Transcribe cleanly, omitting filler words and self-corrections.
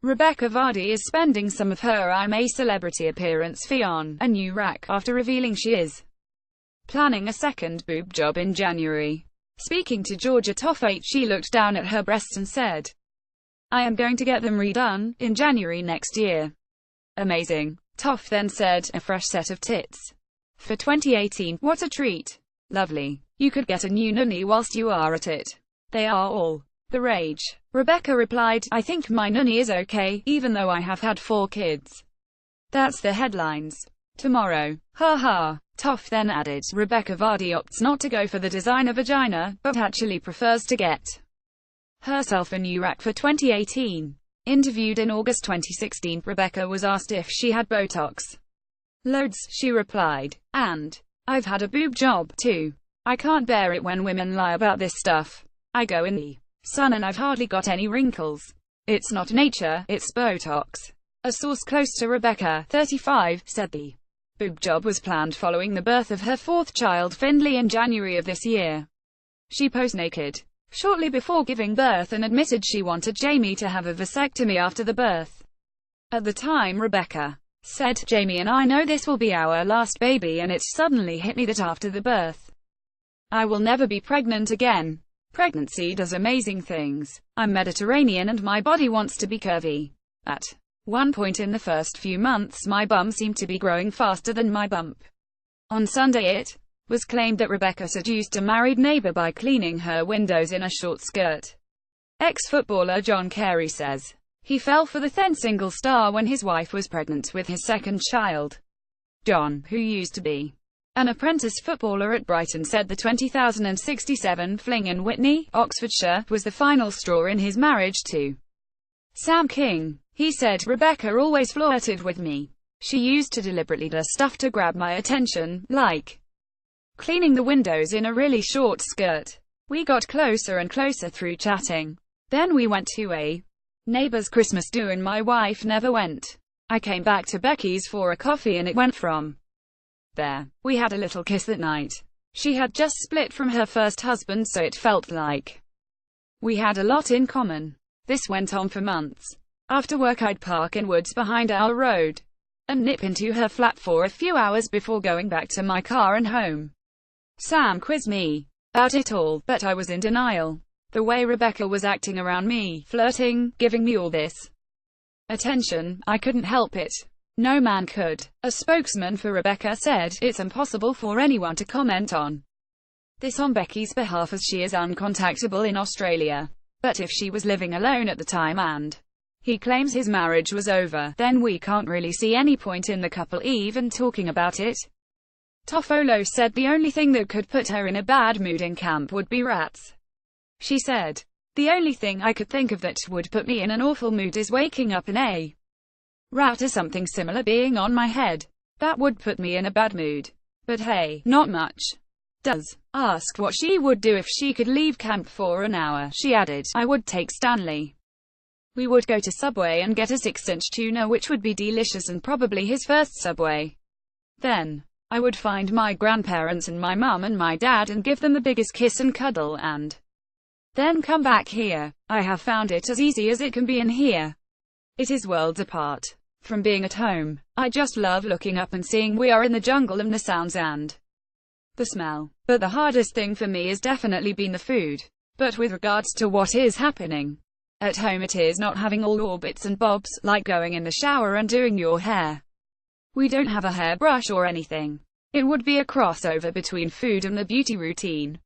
Rebekah Vardy is spending some of her I'm a Celebrity appearance fee on a new rack after revealing she is planning a second boob job in January. Speaking to Georgia Toffate, she looked down at her breasts and said, "I am going to get them redone in January next year." Amazing. Toff then said, "A fresh set of tits for 2018. What a treat. Lovely. You could get a new nunny whilst you are at it. They are all the rage." Rebekah replied, "I think my nunny is okay, even though I have had 4 kids. That's the headlines tomorrow. Ha ha." Toff then added, Rebekah Vardy opts not to go for the designer vagina, but actually prefers to get herself a new rack for 2018. Interviewed in August 2016, Rebekah was asked if she had Botox. "Loads," she replied. "And I've had a boob job, too. I can't bear it when women lie about this stuff. I go in the sun and I've hardly got any wrinkles. It's not nature, it's Botox." A source close to Rebekah, 35, said the boob job was planned following the birth of her 4th child, Findlay, in January of this year. She posed naked shortly before giving birth and admitted she wanted Jamie to have a vasectomy after the birth. At the time, Rebekah said, "Jamie and I know this will be our last baby, and it suddenly hit me that after the birth, I will never be pregnant again. Pregnancy does amazing things. I'm Mediterranean and my body wants to be curvy. At one point in the first few months, my bum seemed to be growing faster than my bump." On Sunday, it was claimed that Rebekah seduced a married neighbor by cleaning her windows in a short skirt. Ex-footballer John Kerry says he fell for the then single star when his wife was pregnant with his 2nd child. John, who used to be an apprentice footballer at Brighton, said the 2067 fling in Witney, Oxfordshire, was the final straw in his marriage to Sam King. He said, "Rebekah always flirted with me. She used to deliberately do stuff to grab my attention, like cleaning the windows in a really short skirt. We got closer and closer through chatting. Then we went to a neighbor's Christmas do and my wife never went. I came back to Becky's for a coffee and it went from there. We had a little kiss that night. She had just split from her first husband, so it felt like we had a lot in common. This went on for months. After work I'd park in woods behind our road and nip into her flat for a few hours before going back to my car and home." Sam quizzed me about it all, but I was in denial. The way Rebekah was acting around me, flirting, giving me all this attention, I couldn't help it. No man could. A spokesman for Rebekah said, "It's impossible for anyone to comment on this on Becky's behalf as she is uncontactable in Australia. But if she was living alone at the time and he claims his marriage was over, then we can't really see any point in the couple even talking about it." Toffolo said the only thing that could put her in a bad mood in camp would be rats. She said, "The only thing I could think of that would put me in an awful mood is waking up and a rat or something similar being on my head. That would put me in a bad mood. But hey, not much does." Asked what she would do if she could leave camp for an hour, she added, "I would take Stanley. We would go to Subway and get a 6-inch tuna, which would be delicious and probably his first Subway. Then I would find my grandparents and my mum and my dad and give them the biggest kiss and cuddle and then come back here. I have found it as easy as it can be in here. It is worlds apart from being at home. I just love looking up and seeing we are in the jungle and the sounds and the smell. But the hardest thing for me has definitely been the food. But with regards to what is happening at home, it is not having all your bits and bobs, like going in the shower and doing your hair. We don't have a hairbrush or anything. It would be a crossover between food and the beauty routine.